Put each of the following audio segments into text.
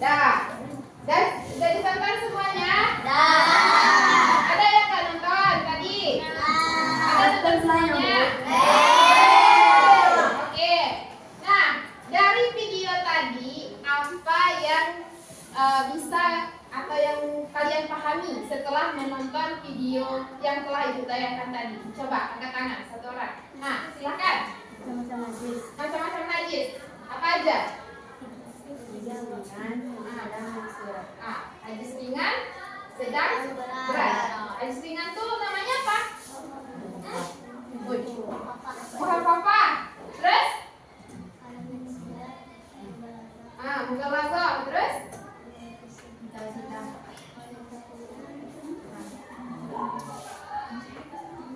Dah. Dan sudah ditonton semuanya? Ada yang nggak nonton tadi? Ada nonton semuanya? Oke. Nah, dari video tadi apa yang bisa atau yang kalian pahami setelah menonton video yang telah ibu tayangkan tadi? Coba angkat tangan satu orang. Nah, silakan. Macam-macam najis. Apa aja? Najis ringan, sedang, berat. Najis ringan tuh namanya apa? Muhafafah. Terus? Mughaladzah. Terus?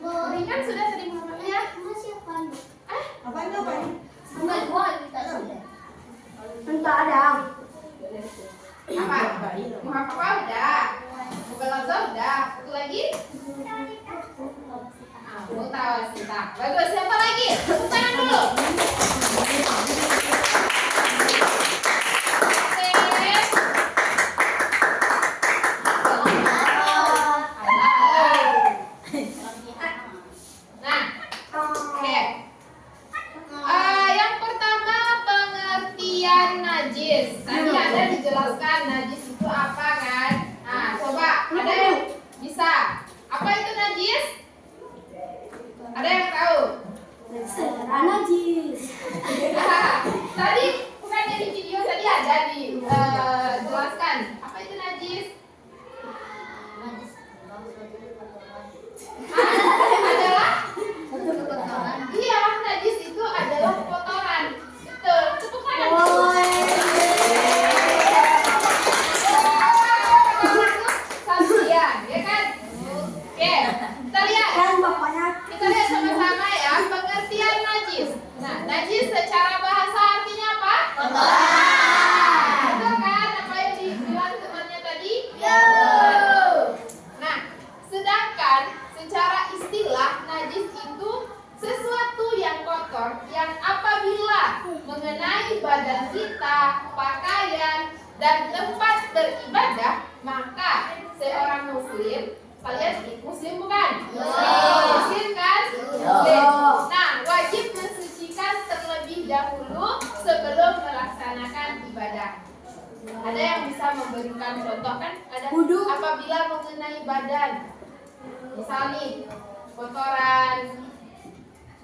Ringan sudah sering ya? Apa itu, Pak? Entah ada. Apa? Muhafafah udah. Mughaladzah udah. Satu lagi? Mutawasithah. Bagus. Siapa lagi? Tepuk tangan dulu. Dijelaskan najis itu apa kan? Nah, coba ada yang bisa. Apa itu najis? Ada yang tahu? Najis. Tadi bukan di video tadi ada dijelaskan. Apa itu najis? Adalah? Iya, najis itu adalah kotoran. Betul. Tepuk tangan. Kita lihat sama-sama ya pengertian najis. Nah, najis secara bahasa artinya apa? Kotoran. Betul kan? Apa yang dibilang temannya tadi? Ya. Nah, sedangkan secara istilah najis itu sesuatu yang kotor yang apabila mengenai badan kita, pakaian, dan tempat beribadah, maka seorang muslim, kalian muslim bukan? Muslim kan? Muslim. Nah, wajib mensucikan terlebih dahulu sebelum melaksanakan ibadah. Ada yang bisa memberikan contoh kan? Ada apabila mengenai badan, misal nih kotoran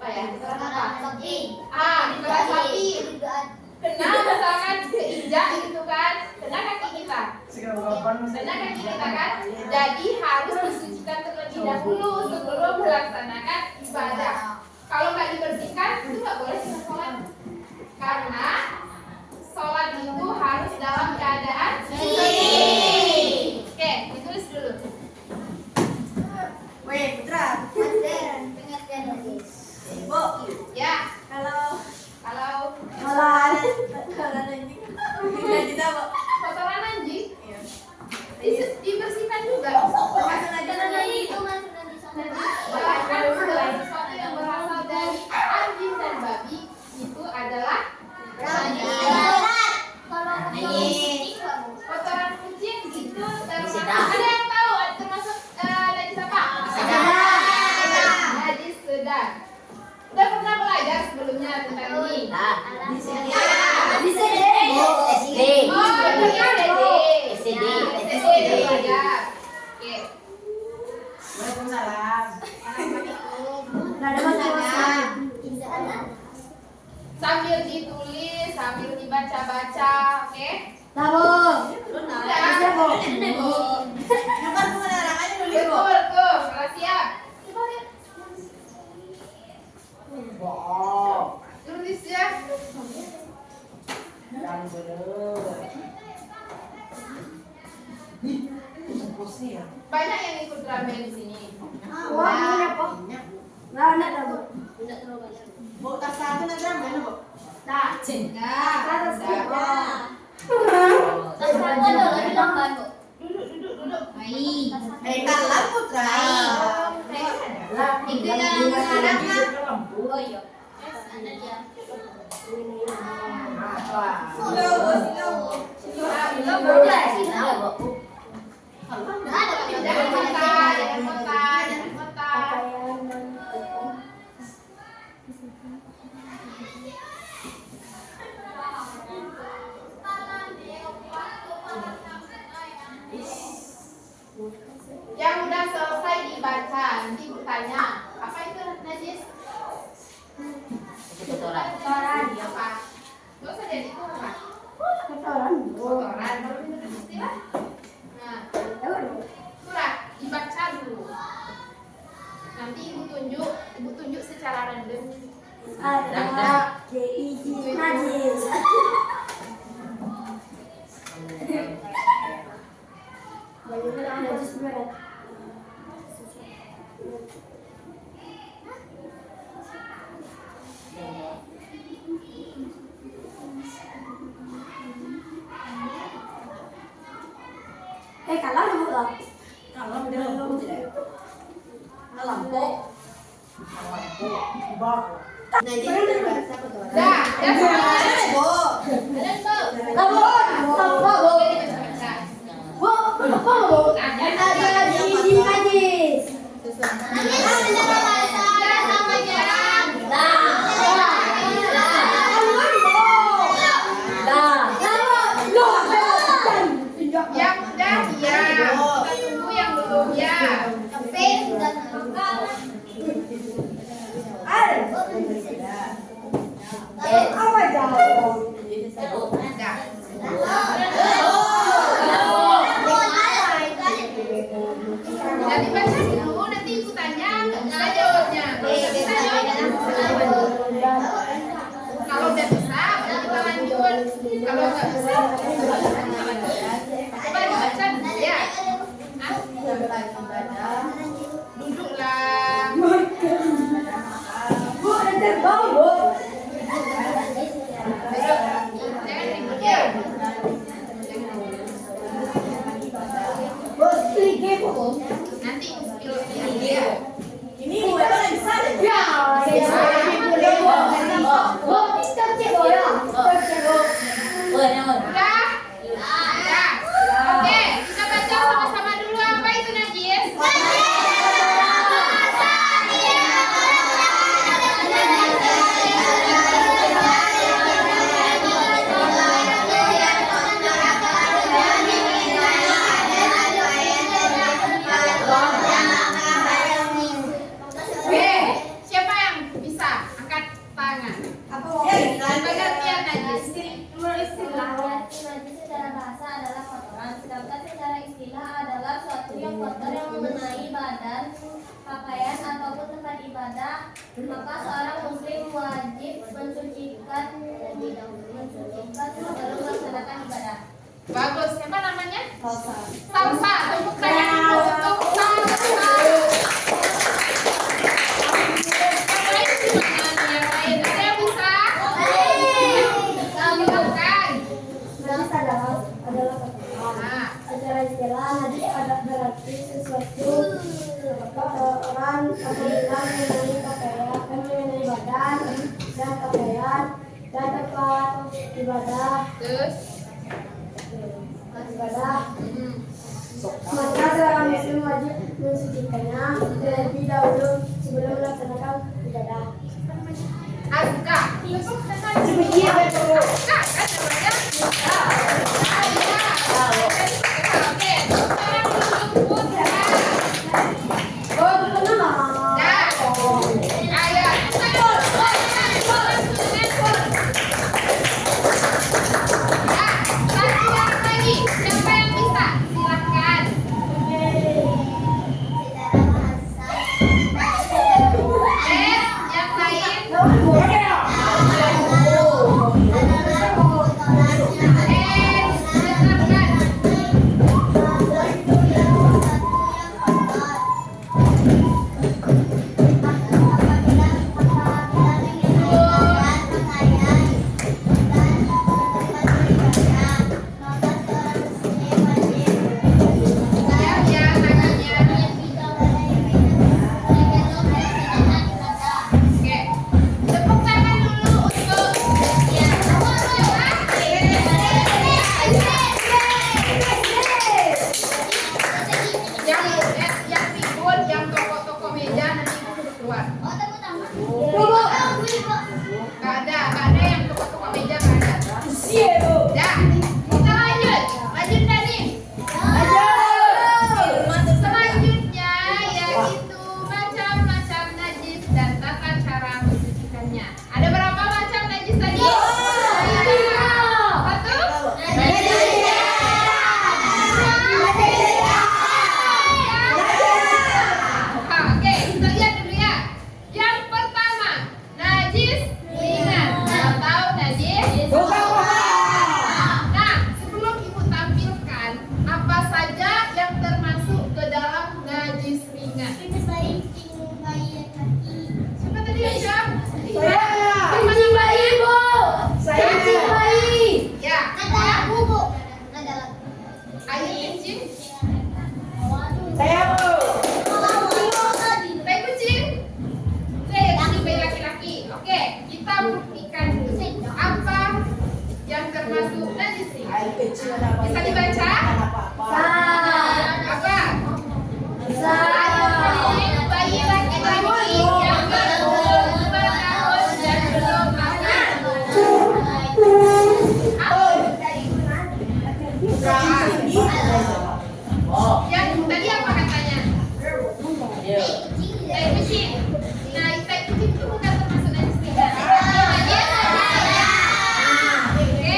apa ya? Kotoran apa? Kotoran sapi. Kena misalkan keinjak gitu kan? Kena kaki kita. Kena kaki kita kan? Jadi harus disucikan terlebih dahulu sebelum melaksanakan ibadah. Kalau nggak dibersihkan itu nggak boleh kita sholat. Karena sholat itu harus dalam keadaan suci. Oke, ditulis dulu. Weh, Putra. Pengertian najis. Bu. Ya. Kalau anjing. najis apa? Kotoran anjing dibersihkan juga. Masuk aja nanti. Bahkan segala sesuatu yang berasal dari anjing dan babi itu adalah najis. Kotoran kucing itu termasuk. Ada yang tahu termasuk najis apa? Najis sedang. Udah pernah belajar sebelumnya tentang ini? Di CD. SD belajar. Oke. Waalaikumsalam. Nggak ada masalah. Sambil ditulis, sambil dibaca-baca, oke? Tabung. Bukan aja dulu, Bu. Betul, tuh, sudah siap. Coba lihat. Tulis ya. Yang bener. Banyak yang ikut drum band di sini. Bu, tas satu nak drum mana, Bu? Nah, duduk. Kalah, Putra. Itu yang sekarang kan? Oh iya. Belum kotoran. Kotoran. Baru dengar istilah. Nah, itulah dibaca dulu. Nanti ibu tunjuk secara random. Ada DIJ najis. Bagaimana najis berat? Kalau dulu lah. Kalau udah lampu tidak. Lampu. Nah, jadi terbaca kotoran. Dah semuanya. Ada, Bu. Ada, Bu. Oke, dibaca-baca. Ada DIJ najis. Dah semuanya. Yang udah ya. Kita tunggu yang belum ya. Dah. Nanti baca dulu, nanti ibu tanya, nggak jawabnya. Kita jawab. Kalau udah bisa, baru kita lanjut. Kalau nggak bisa, coba dibaca dulu ya. Duduklah. Jangan ribut ya. Nanti spill ya. Ini bukan yang bisa deh. Udah? Udah. Oke, kita baca sama-sama dulu apa itu najis. Oke, siapa yang bisa angkat tangan? Pengertian najis. Najis secara bahasa adalah kotoran, sedangkan secara istilah adalah suatu yang kotor yang mengenai badan, pakaian ataupun tempat ibadah. Maka seorang muslim wajib mensucikan sebelum melaksanakan ibadah. Bagus. Siapa namanya? Salsa. Salsa. Tepuk tangan dulu untuk Salsa. Yang lain gimana? Yang lain ada yang bisa? Silakan. Najis adalah kotoran. Nah, Secara istilah najis adalah berarti sesuatu kotoran atau hilang mengenai pakaian, mengenai badan dan pakaian dan tempat ibadah. terus. Maka seorang muslim wajib mensucikannya terlebih dahulu sebelum melaksanakan ibadah. Azka. Tepuk tangan dulu. Azka kan namanya? Oke. Sekarang untuk Putra. Oh, kenapa? Dah. Ayo. Satu orang lagi. Siapa yang bisa? Silahkan. Yang lain. Air kecil apa? Bisa dibaca? Apa-apa. Apa? Air kencing bayi laki-laki yang berumur 2 tahun dan belum makan. Yang tadi apa katanya? Tai kucing. Nah, tai kucing itu bukan termasuk najis ringan. Oke.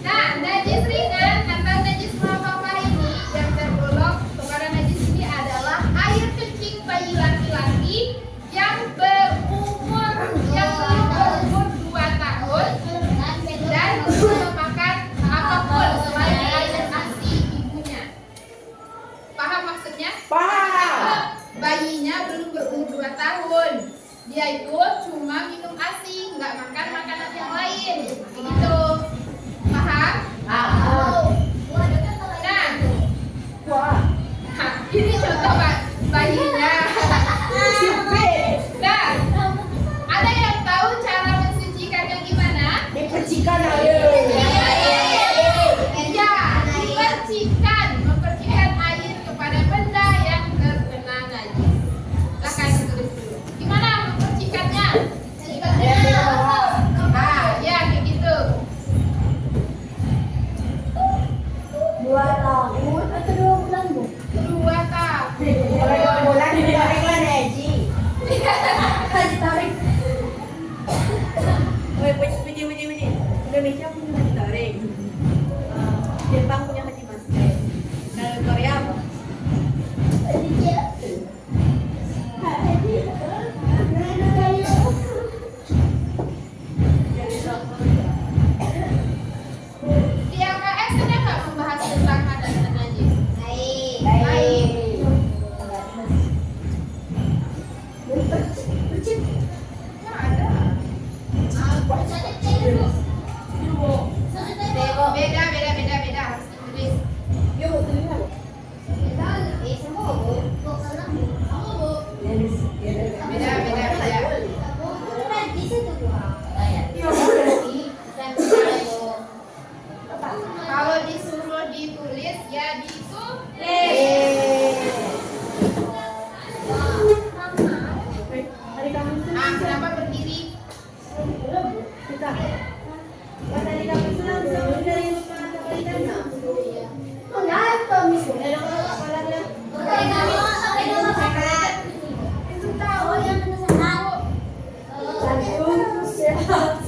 Nah, najis ringan atau najis muhammad ini yang tergolong kepada najis ini adalah air kencing bayi laki-laki yang belum berumur 2 tahun dan belum memakan apapun selain air ASI ibunya. Paham maksudnya? Paham. Bayinya belum berumur 2 tahun. Dia itu cuma minum ASI, nggak makan makanan yang lain. Begitu. Paham? Nah, ini contoh bayinya. Nah, ada yang tahu cara mensucikannya gimana? Dipercikan air. Ya, mempercikan air kepada benda yang terkena najis. Silahkan ditulis dulu. Gimana mempercikannya? Ya kayak gitu. 2 tahun atau 2 bulan, Bu? 2 tahun. Kalau bulan ditarik Eji. Kasih tarik. Puji. Indonesia punya ditarik. Jepang punya haji masker. Kalau Korea apa? Di LKS ada nggak membahas tentang hadas dan najis? Baik. Ya ada. Beda harus ditulis. Beda. Kalau disuruh ditulis ya ditulis. Kenapa berdiri? Mengapa misalnya? Itu tahu yang Jantung sehat.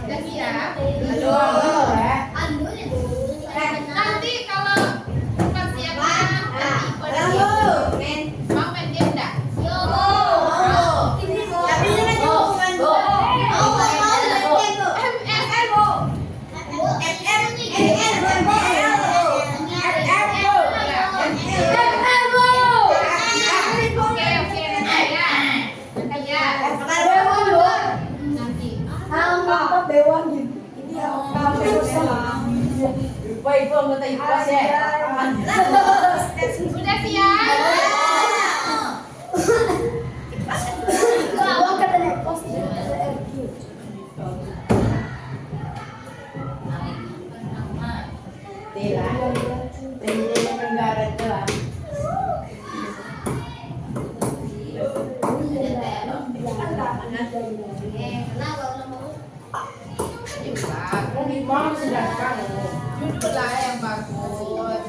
udah siap. Halo. Nanti kalau bukan siap nanti pada siap. Mau main game enggak? Tapi ini kan bukan Dewan gitu. Ini apa salah? Ibu anggota IPAS ya. Sudah siap? Gua katanya pos RQ. Judul lah yang bagus.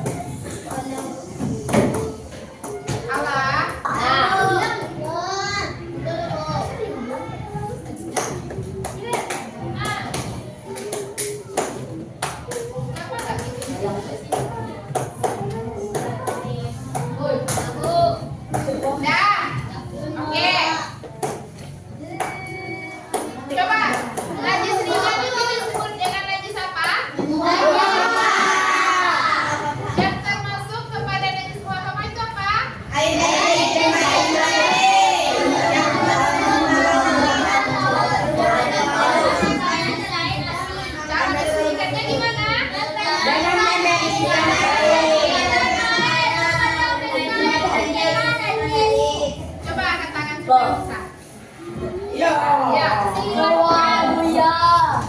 Alah. Dah. Oke. Coba. Najis ringan itu disebut dengan najis apa? Yang termasuk kepada najis muhammad itu apa? Cara mensucikannya gimana? Coba angkat tangan supaya bisa. Ya.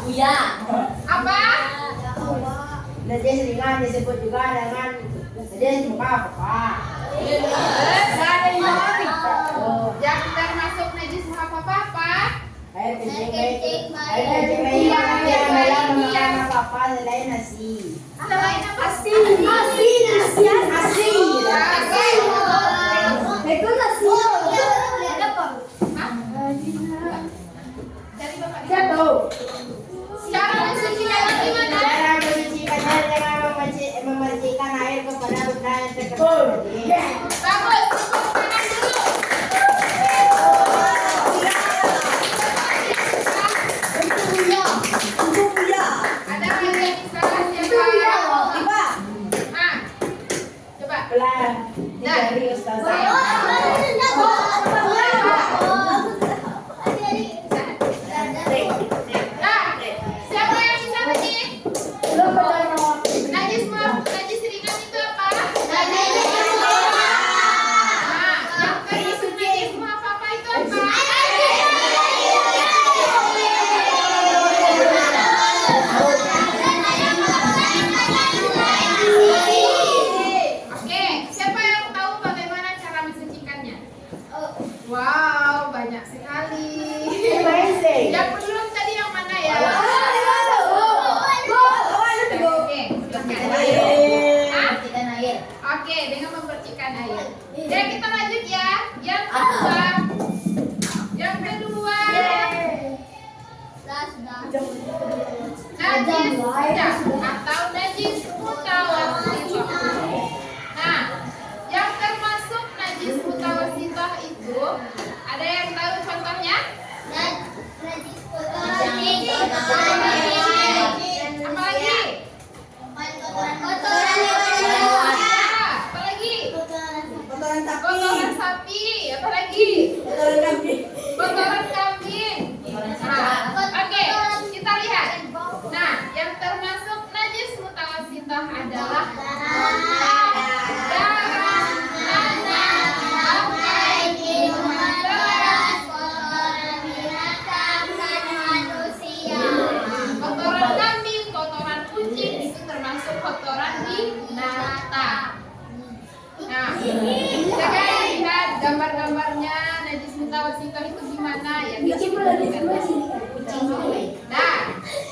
Buya. Apa Apa? Najis ringan disebut juga dengan najis muka papa. Yang termasuk najis muka papa apa? Air kencing bayi yang dalam memakan apa-apa selain nasi. Selain apa? Asin. Itu nasi. Hah? Dari bapak. Jatuh. Cara mensucikan gimana? Cara mensucikannya dengan memercikan air kepada benda yang terkena najis. Bagus. Tepuk tangan dulu. Ada lagi yang bisa siapa? Ah, coba. Pelan dari ustazah. Nah, siapa yang bisa tadi? Najis ringan itu apa? Nah, yang termasuk najis muka papa itu apa? Oke, siapa yang tahu bagaimana cara mensucikannya? Wow, banyak sekali. Yang belum tadi yang mana ya? Oke, silakan. Oke, dengan mempercikan air. Ya, kita lanjut ya. Yang kedua. Najis sedang atau najis mutawasithah. Nah, yang termasuk najis mutawasithah itu ada yang tahu contohnya? Apa lagi? Apa lagi? Kotoran sapi. Apa lagi? Kotoran kambing. Nah, oke, kita lihat. Nah, yang termasuk najis mutawasithah adalah darah, tanah, bangkai, beras, kotoran kambing, kotoran kucing itu termasuk kotoran binatang. Nah, kita lihat gambar-gambarnya najis mutawasithah itu gimana ya? Nah,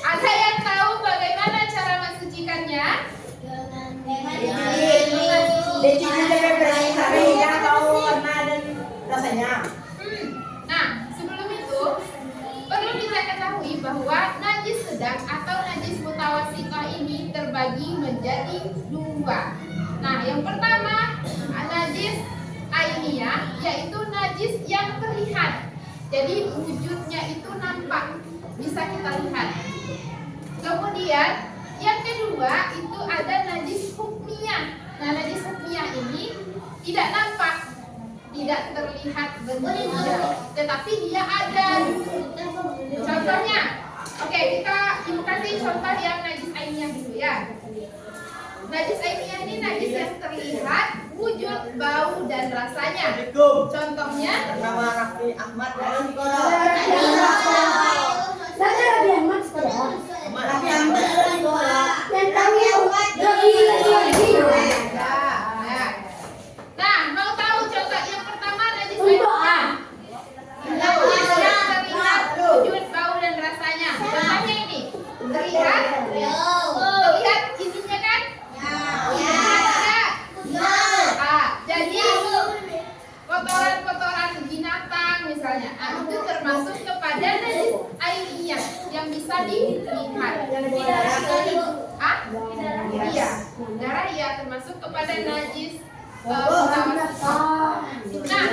ada yang tahu bagaimana cara mensucikannya? Dicuci sampai bersih sampai hilang bau warna dan rasanya. Nah, sebelum itu perlu kita ketahui bahwa najis sedang atau najis mutawasithah ini terbagi menjadi dua. Nah, yang pertama najis ainiyah, yaitu najis yang terlihat. Jadi wujudnya itu nampak, bisa kita lihat. Kemudian yang kedua itu ada najis hukmiyah. Nah, najis hukmiyah ini tidak nampak, tidak terlihat bentuknya, tetapi dia ada. Contohnya, oke, kita ibu kasih contoh yang najis ainiyah dulu ya. Najis ainiyah ini najis yang terlihat, wujud, bau, dan rasanya. Contohnya, Nama Raffi Ahmad dan Raffi Ahmad nah, mau tahu contoh yang pertama najis ainiyah. Najis yang terlihat, wujud, bau, dan rasanya. Contohnya ini, terlihat isinya kan? Jadi kotoran-kotoran binatang misalnya, itu termasuk kepada najis ainiyah yang bisa dilihat. Iya, darah iya termasuk kepada najis mutawasithah. Nah,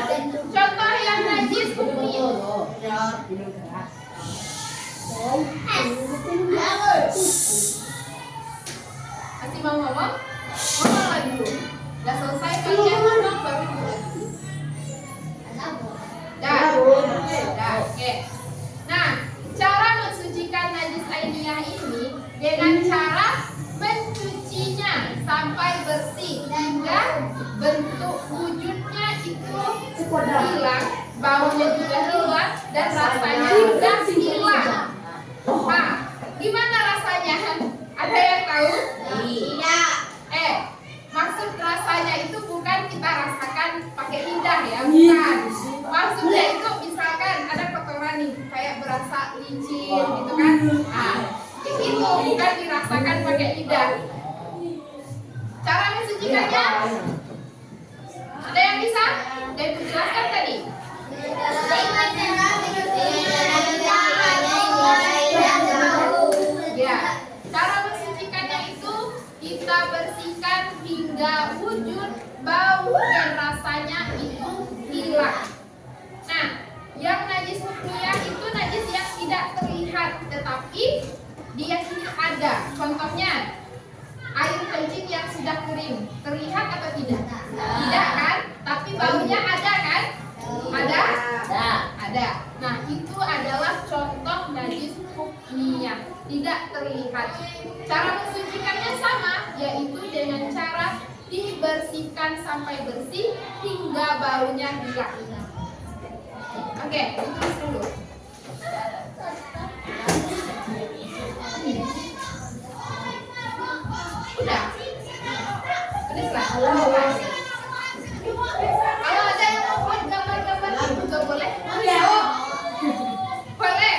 contoh yang najis hukmiyah. Masih mau ngomong? Ngomong lagi dulu. Udah selesai kalian ngomong baru dulu. Oke. Nah, cara mensucikan najis ainiyah ini dengan cara mencucinya sampai bersih hingga bentuk wujudnya itu hilang, baunya juga hilang, dan rasanya juga hilang. Nah, gimana rasanya? Ada yang tahu? Tidak. Maksud rasanya itu bukan kita rasakan pakai lidah ya, bukan. Maksudnya itu misalkan ada kotoran nih, kayak berasa licin gitu kan. Nah, itu bukan dirasakan pakai lidah. Cara mensucikannya? Ada yang bisa? Ada yang menjelaskan tadi? Ya, cara mensucikannya itu kita bersihkan hingga wujud bau dan rasanya itu hilang. Nah, yang najis hukmiyah itu najis yang tidak terlihat, tetapi dia ini ada. Contohnya, air kencing yang sudah kering, terlihat atau tidak? Tidak kan? Tapi baunya ada kan? Ada? Ada. Nah, itu adalah contoh najis hukmiyah, tidak terlihat. Cara mensucikannya sama, yaitu dengan cara dibersihkan sampai bersih hingga baunya hilang. Oke, tulis dulu. Udah? Tulislah. Kalau ada yang mau buat gambar-gambar juga boleh? Boleh.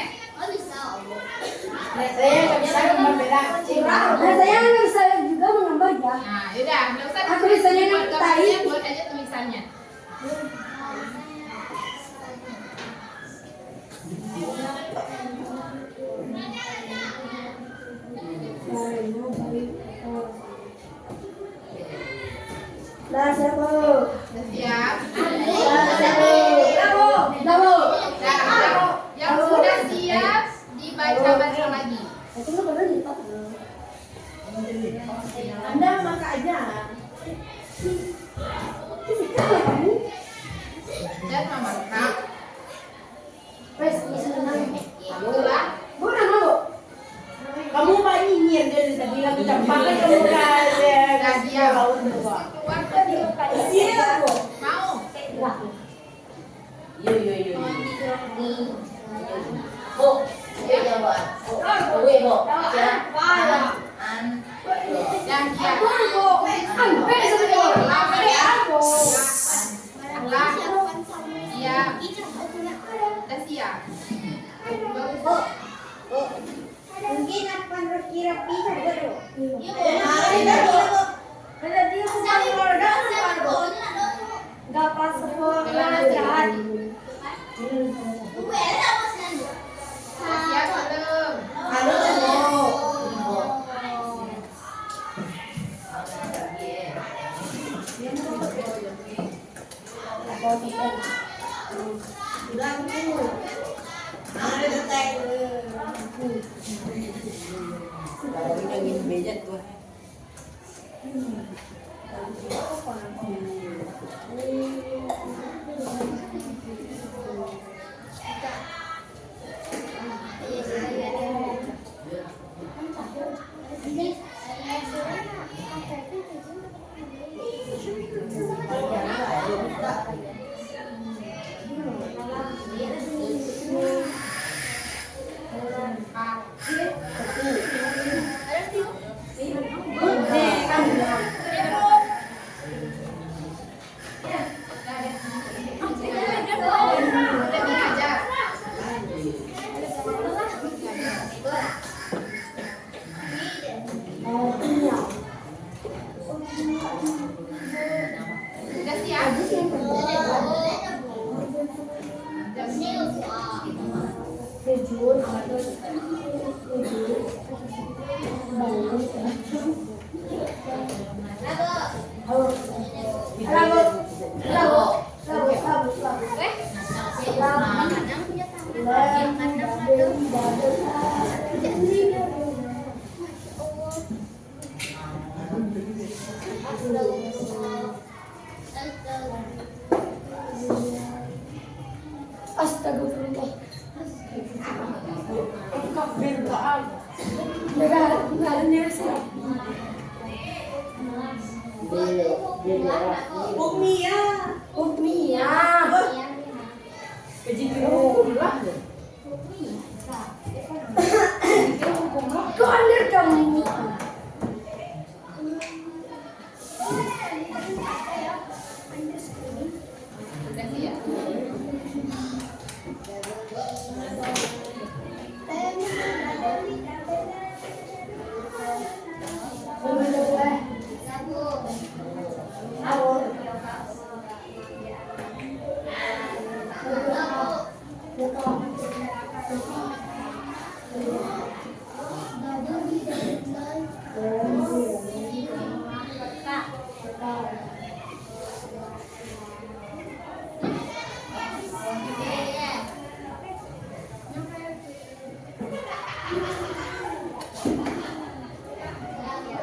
Saya nggak bisa gambar beda kucing. Saya nggak bisa juga menggambar ya. Nah, yaudah, nggak usah Aku bisanya buat ngetai. gambarnya, buat aja tulisannya. Dah siapa? Udah siap? Nah, yang sudah siap dibaca-baca lagi. Anda maka aja. Dan memerkap. Itulah. Kamu mah nyinyir dari tadi lagu campakan kamu kan Nah, dia keluar tadi. Siap. Mau? Yo. Bu, yo jawab. Bu. Yang dia. Siap. Udah siap. Mungkin akan berkira bisa bro. Gak pas sekolah jahat. Siap belum? Udah siap? Astagfirullah. Kafir. Nggak ada nirsi. Hukmiyah. Kok aneh kamu?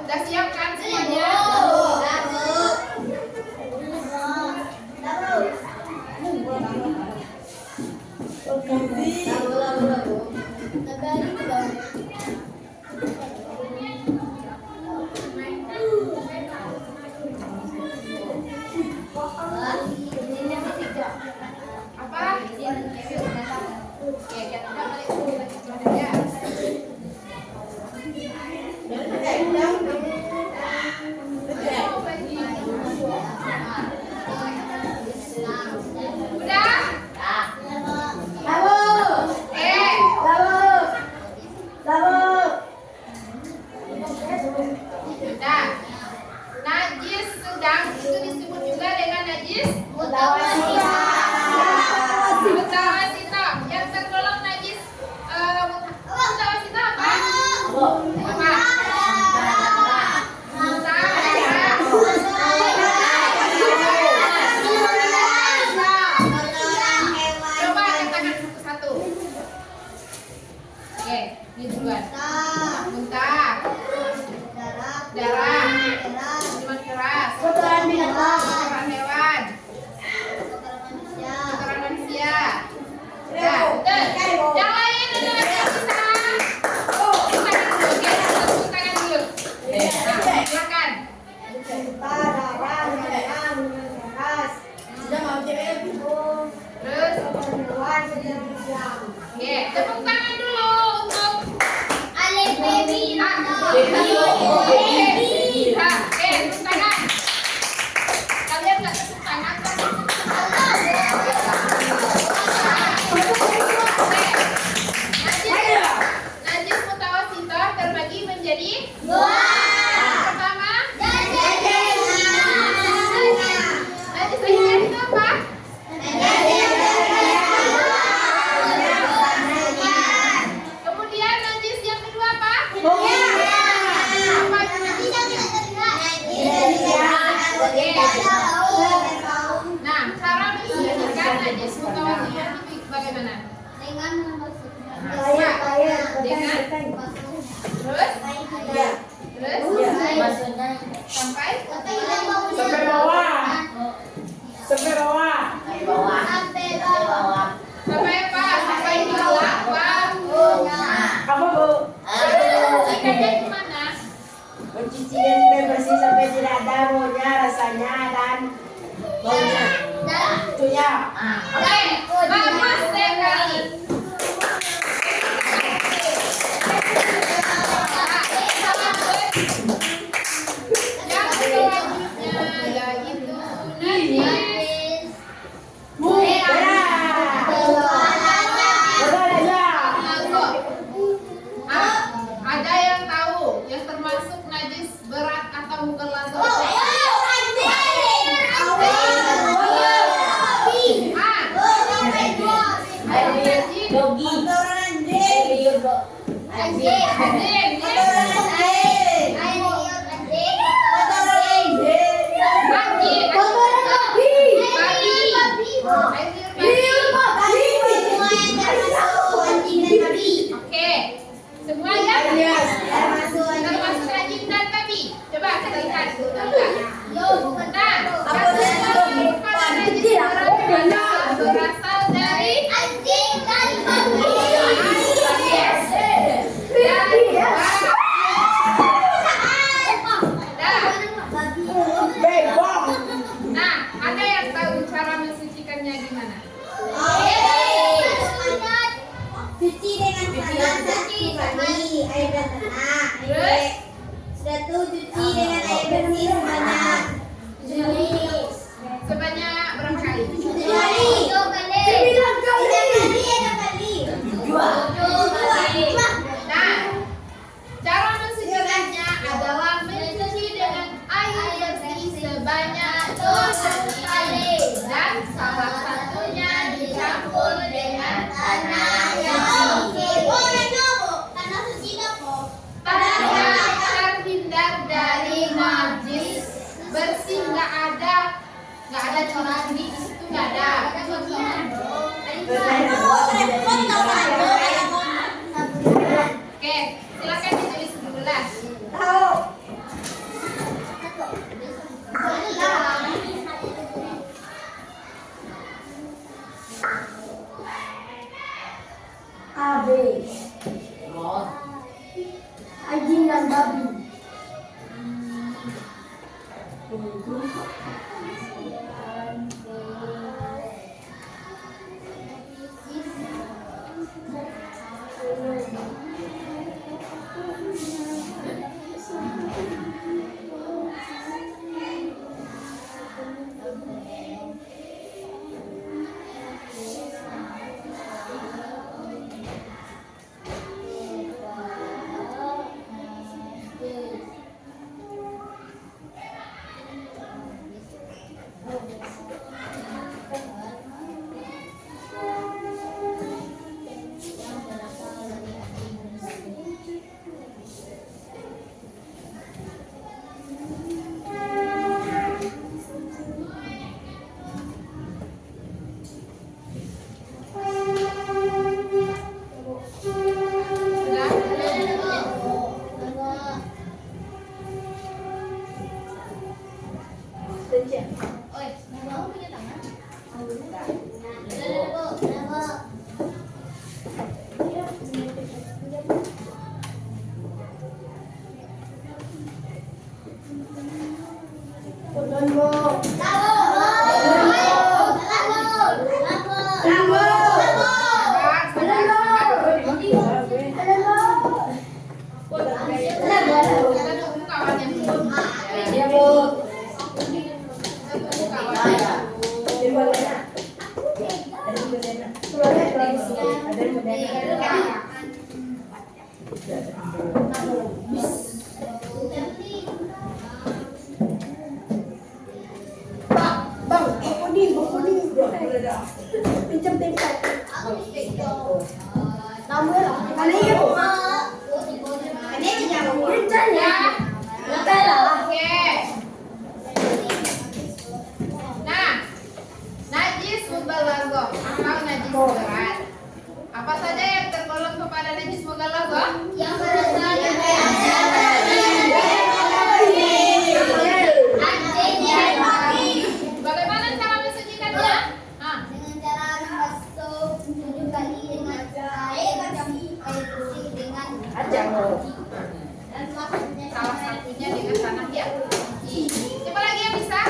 Udah siap kan semuanya? Apa? Oke, kita balik dulu ya. Udah? Nah, najis sedang itu disebut juga dengan najis mutawasito. Yang tergolong najis mutawasito apa? Apa? Coba katakan satu-satu. Oke, ini duluan. Muntah, darah, minuman keras, Kotoran binatang. kotoran hewan, kotoran manusia. Ya, udah. Yang lain udah bisa. Tangan dulu, ya. Tangan dulu. Nah, silakan. Darah, binatang, minuman keras. Terus, oke, tepuk tangan dulu untuk Baby. Nah, tepuk tangan. Kalian nggak tepuk tangan kan? Najis mutawasito terbagi menjadi dua. Yang pertama, najis ringan itu apa? Kemudian najis yang kedua apa? Apa itu najis? Nah, cara mensucikan najis mutawasito itu bagaimana? Terus sampai sampai apa? Sampai di bawah. Mensucikannya gimana? Mencucinya sampai bersih sampai tidak ada baunya, rasanya dan baunya. Itu ya. Oke, bagus sekali. Yang selanjutnya yaitu najis. Ada yang tahu yang termasuk najis berat atau bukan langsung? Oke, semuanya termasuk anjing dan babi. Coba kita lihat. Nah, pada najis berat berasal dari Nah, ada yang tahu cara mensucikannya gimana? Cuci dengan tangan air dan tanah. Terus? Sudah tuh cuci dengan air bersih sebanyak 7 Sebanyak berapa kali? kali. 9 kali. Nah, cara mensucikannya adalah mencuci dengan air bersih sebanyak 7 kali dan salah satunya dicampur dengan tanah yang terhindar dari najis bersih, nggak ada corak di situ, nggak ada. Oke, silakan ditulis dulu lah. Lembu. Kita nunggu kawannya dulu. Iya, Bu. Kita nunggu kawannya. Dari Budena. Dari Budena. Dari Budena. Bang, aku nih. Pinjam tempat. Tamu lah. Mana ya, Bu? Ini yang pinjam ya. Oke. Nah, najis mubalaghah atau najis berat. Apa saja yang tergolong kepada najis mubalaghah? Yang berasal dari Bagaimana cara mensucikannya? Ah, dengan cara membasuh 7 kali dengan air bersih dengan Ajak, Bu. dan maksudnya salah satunya dengan tanah yang suci. Siapa lagi yang bisa?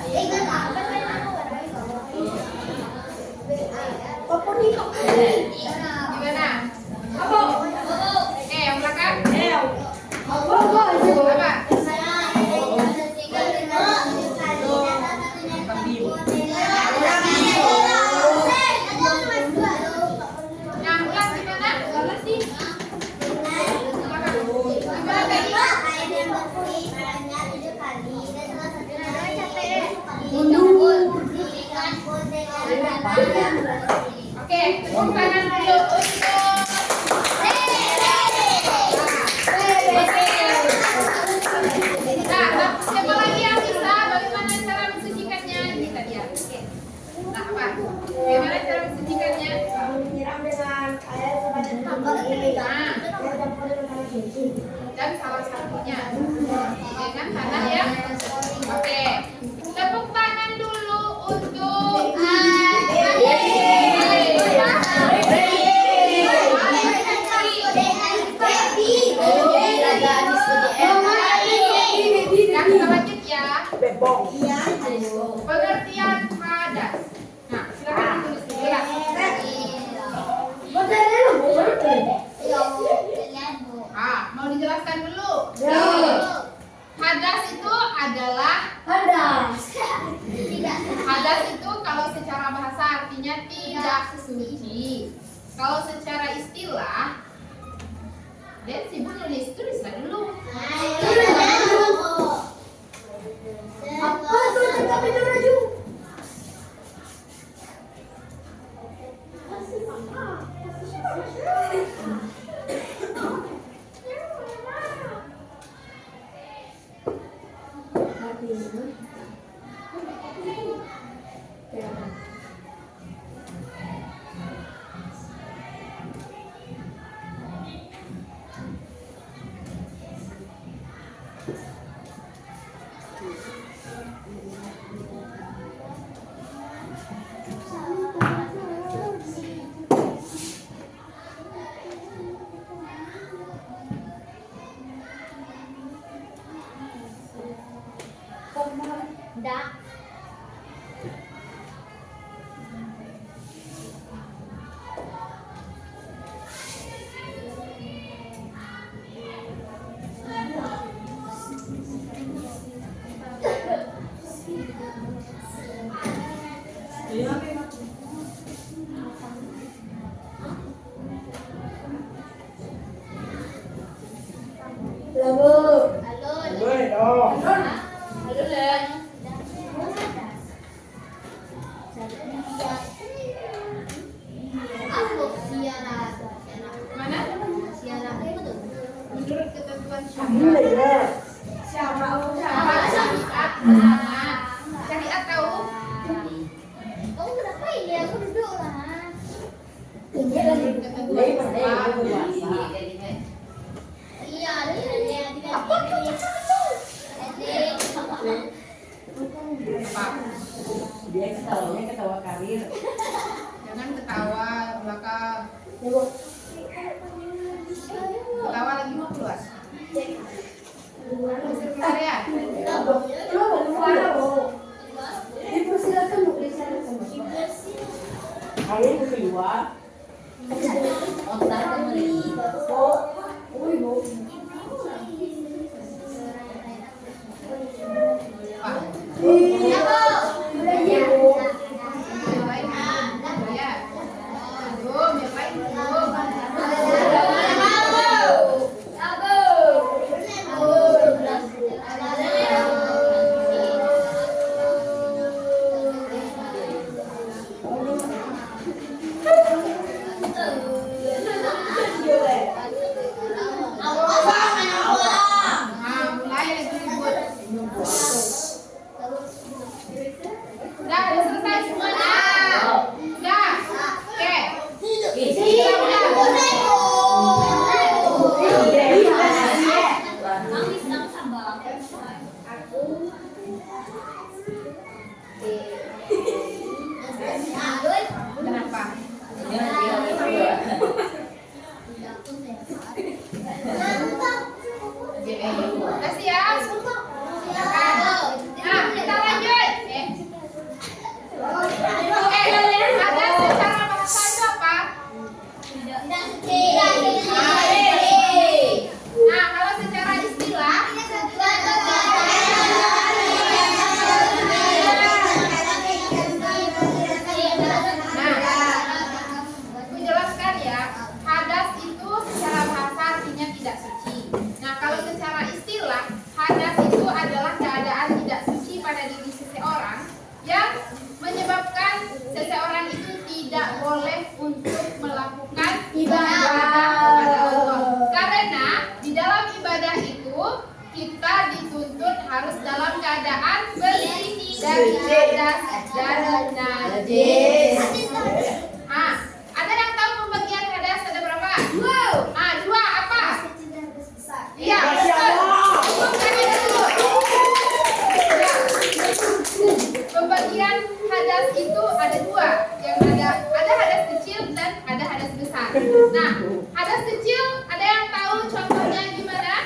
dengan apa? Apa nih? Gimana? Oke, yang belakang. Apa? Nah, ulang gimana? Oke, tepuk tangan dulu untuk Nah, siapa lagi yang bisa? Bagaimana cara mensucikannya? Kita lihat. Nah, apa? Bagaimana cara mensucikannya? Menyiram dengan air sebanyak 3 kali. Nah, Campur dengan air suci. dan salah satunya dengan tanah yang oke. Tepuk tangan dulu untuk Yang kita lanjut ya. Bebong. Pengertian hadas. Nah, silakan ditulis dulu ya. Modelnya lu, Mau dijelaskan dulu. Ya. Hadas itu adalah hadas itu kalau secara bahasa artinya tidak suci. Kalau secara istilah, dan sibuk nulis tulislah dulu. Apa tuh cakap itu Raju? Mana? Menurut ketentuan syariat. Syariat. Syariat tahu? Dia ketawa karir. Jangan ketawa belakang. Ketawa lagi mau keluar. Udah siap? Nah, kita lanjut. Ada secara bahasa itu apa? Nah, kalau secara istilah, aku jelaskan ya. Hadas itu secara bahasa artinya tidak suci. Nah, kalau secara istilah, hadas itu adalah keadaan tidak suci pada diri seseorang yang menyebabkan seseorang itu tidak boleh untuk melakukan ibadah kepada Allah. Karena di dalam ibadah itu kita dituntut harus dalam keadaan bersih dari hadas dan najis. Ada yang tahu pembagian hadas ada berapa? Dua apa? Iya, pembagian hadas itu ada dua, yang ada hadas kecil dan ada hadas besar. Nah, hadas kecil ada yang tahu contohnya gimana?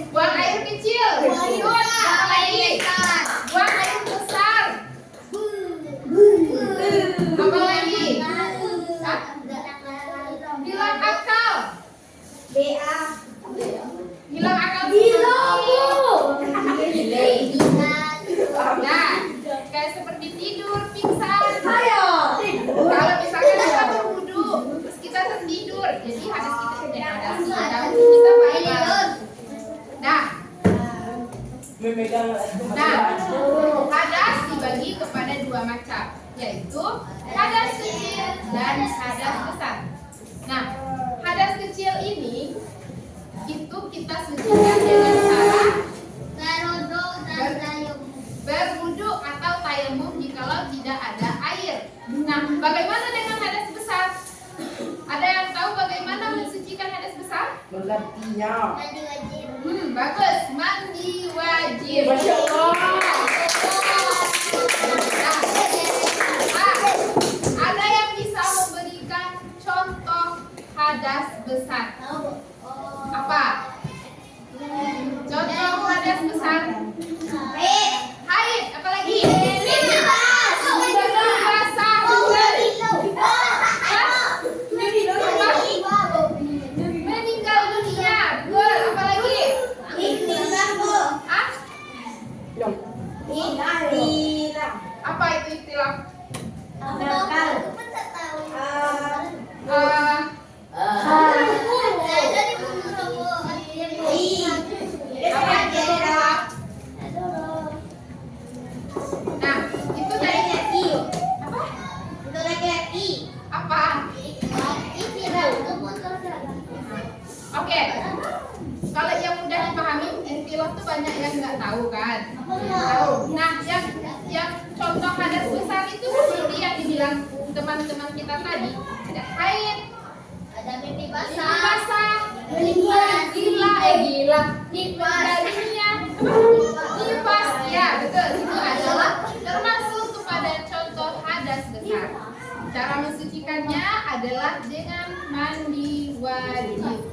Buang air kecil. Good. Apa lagi? Buang air besar. Apa lagi? Hilang akal. Hilang akal. Nah, kayak seperti tidur, pingsan. Kalau misalkan kita berwudu, terus kita tertidur, jadi hadas kita tidak ada. Kita baik. Nah, hadas dibagi kepada dua macam, yaitu hadas kecil dan hadas besar. Nah, hadas kecil ini itu kita sucikan dengan cara berwudu atau tayamum jikalau tidak ada air. Nah, bagaimana dengan hadas besar? Ada yang tahu bagaimana mensucikan hadas besar? Mengertinya. Bagus, mandi wajib. Masya Allah. Ada yang bisa memberikan contoh hadas besar? Apa? Contoh hadas besar? Haid, apalagi? Meninggal dunia. Betul, apalagi? Apa itu istilah? Nah, itu tadi apa? Oke. Kalau yang mudah dipahami, istilah tuh banyak yang nggak tahu kan? Tahu. Nah, yang contoh hadas besar itu seperti yang dibilang teman-teman kita tadi, ada haid, Ada mimpi mimpi basah. basah, gila, nifas, ya betul. Itu adalah termasuk kepada contoh hadas besar. Cara mensucikannya adalah dengan mandi wajib.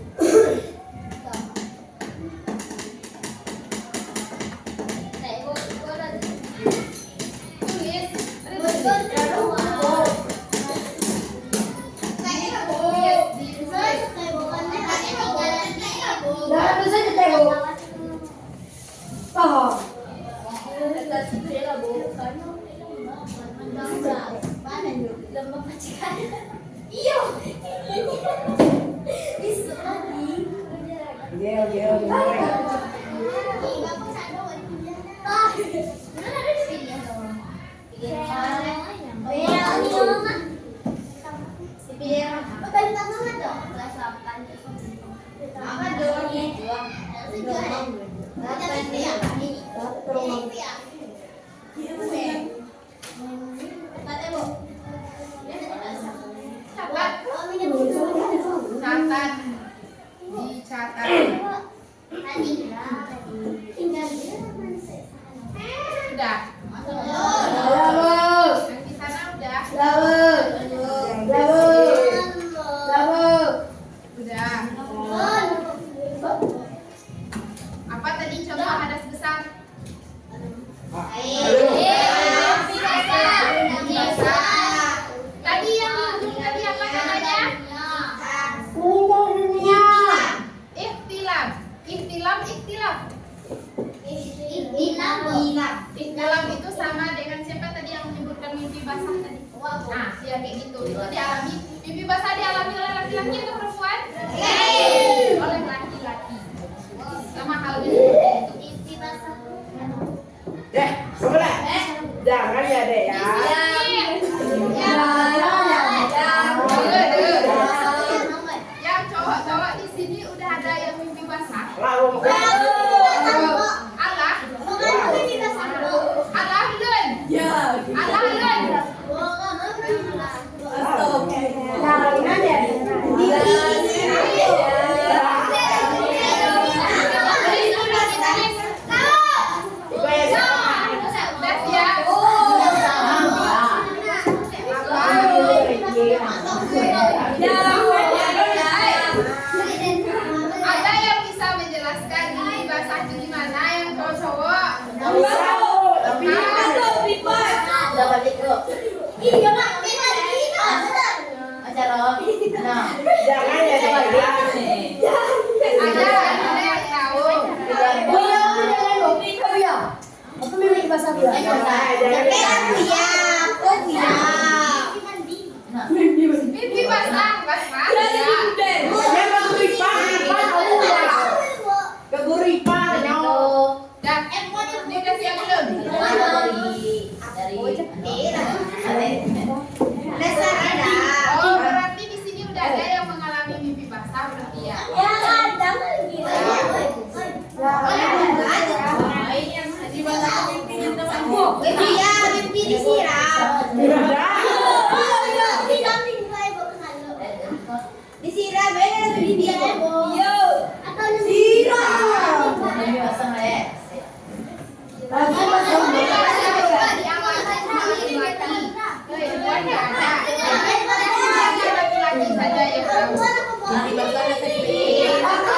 Tulis, catat, sudah. sini udah ada yang mimpi basah? Lalu Allah? Allah Hilun? Ya. Allah Hilun? Udah siap? Ada yang bisa menjelaskan mimpi basah itu gimana yang cowok-cowok? jangan ya Ada yang tahu? Mimpi basah, basah. keguripan Dan ini udah siap belum? Oh, berarti di sini udah ada yang mengalami mimpi basah berarti ya. Laki-laki saja yang tahu.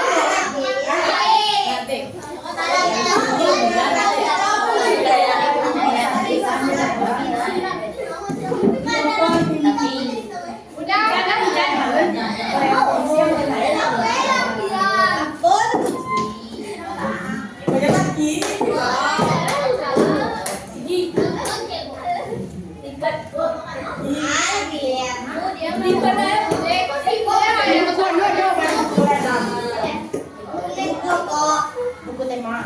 buku tema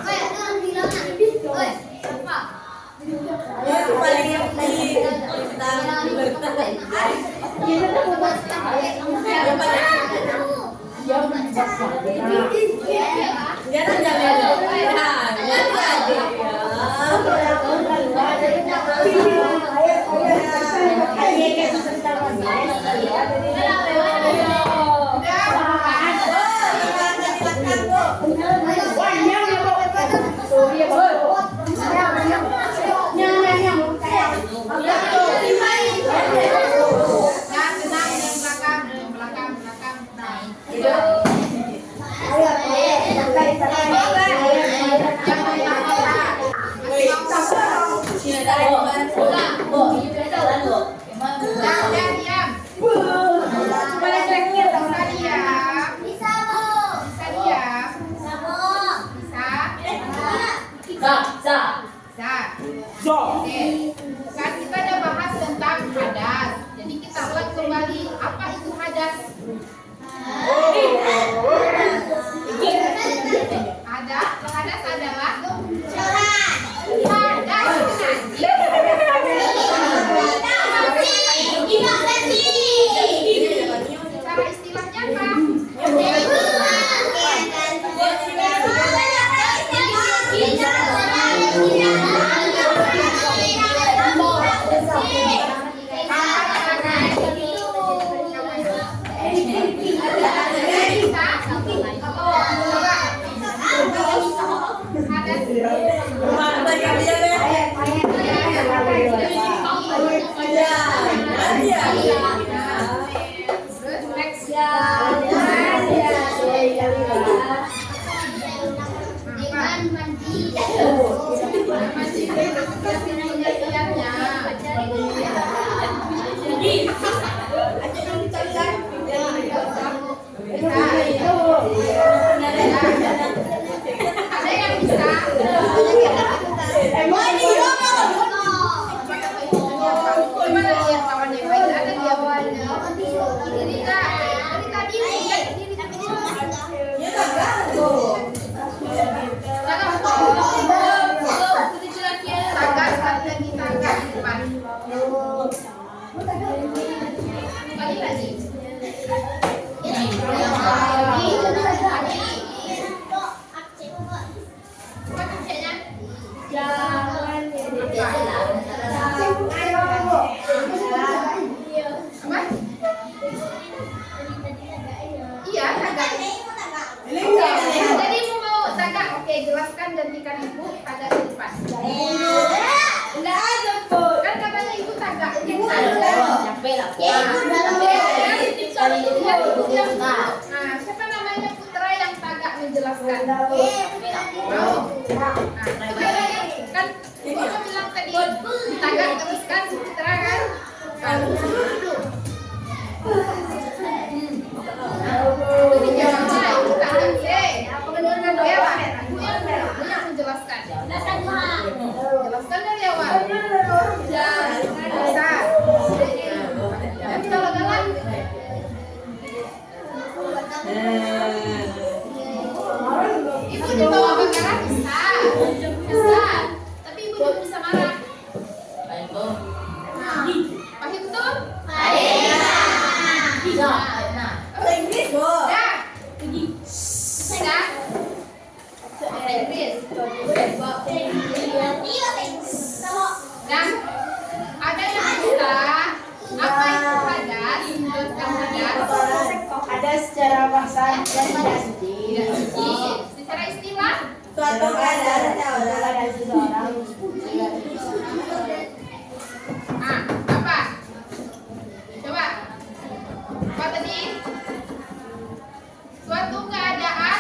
Kan kita udah bahas tentang hadas. Jadi kita ulang kembali apa itu hadas. Hadas adalah secara istilahnya apa? Jelaskan gantikan ibu taga di depan. Enggak ada, Bu. Kan katanya ibu taga. Ibu Nah, ada. Nah, siapa namanya putra yang taga menjelaskan? Mau? Nah, kan ibu bilang tadi taga terus kan putra kan? Nah, duduk. Itu dijawab lah, ibu taga deh. Ya, Pak. Ibu yang menjelaskan. Jelaskan dari awal. Ya, bisa. Tapi kalau galak, ibu dibawa bakaran bisa, bisa. Tapi ibu juga bisa marah. Nah, pahit betul? Bahasa Inggris, Bu. Ya. Sudah. Bahasa Inggris. Dan ada yang bisa. Apa itu hadas? Menjelaskan hadas. Ada secara bahasa dan tidak suci. Tidak suci. Secara istilah. Suatu keadaan Ada seseorang Ah, apa? Coba. Apa tadi? Suatu keadaan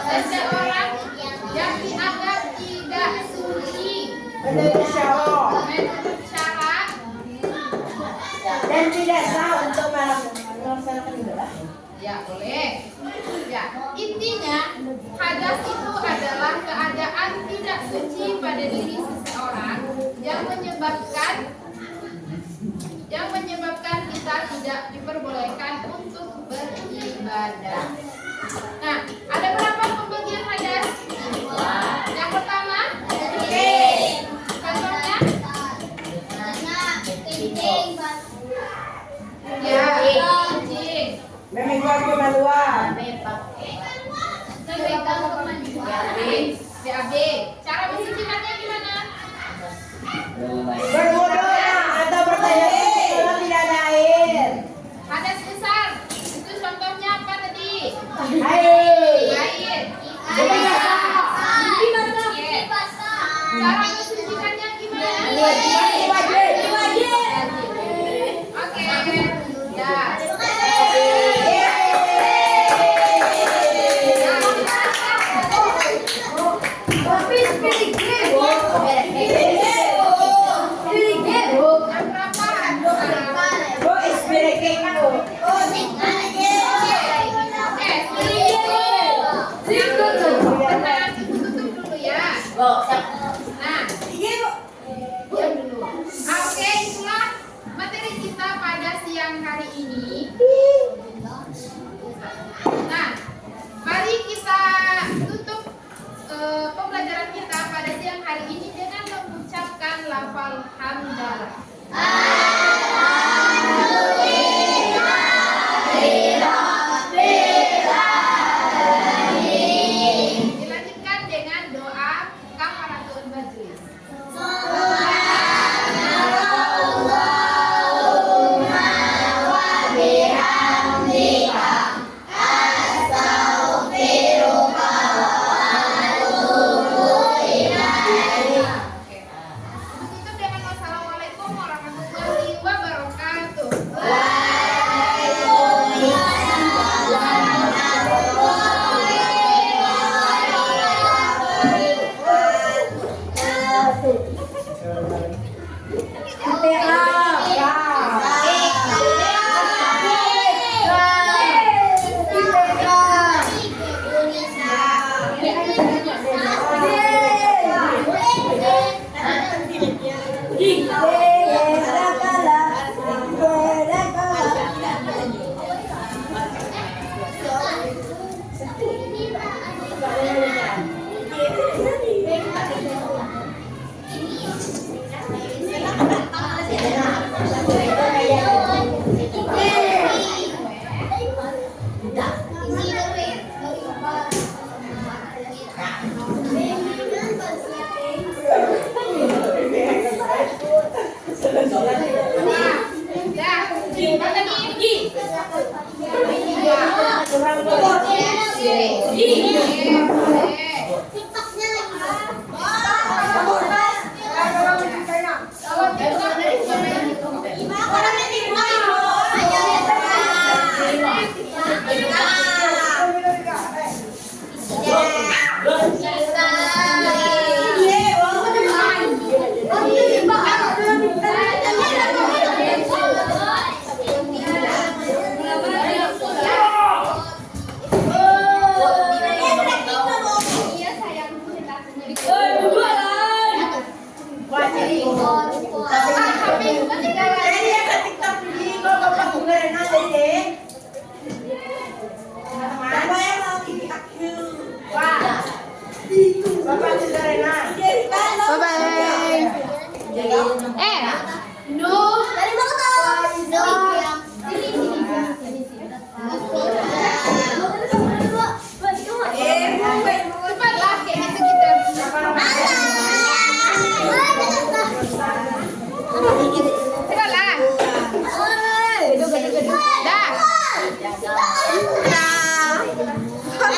seseorang yang dianggap tidak suci menurut syara menurut syarat dan tidak sah untuk melaksanakan ibadah. ya boleh. Ya, intinya hadas itu adalah keadaan tidak suci pada diri seseorang yang menyebabkan kita tidak diperbolehkan untuk beribadah. Nah, ada berapa pembagian hadas? Yang pertama, contohnya, ya, kencing. Membuat kemaluan. BAB. Cara mensucikannya gimana? Berwudu atau bertayamum kalau tidak ada air. Hadas besar. Itu contohnya apa tadi? Air. Air. Oke. Cara mensucikannya gimana? Wajib. Oke. Ya. Yang berapa? Bu, experience itu. Tutup dulu ya. Nah, diam dulu. Oke, itulah materi kita pada siang hari ini. Nah, mari kita tutup pembelajaran kita pada siang hari ini dengan mengucapkan lafal hamdalah. Dilanjutkan dengan doa kafaratul majlis. Oke. Tutup dengan wassalamualaikum warahmatullahi wabarakatuh. Kurang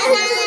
Dadah.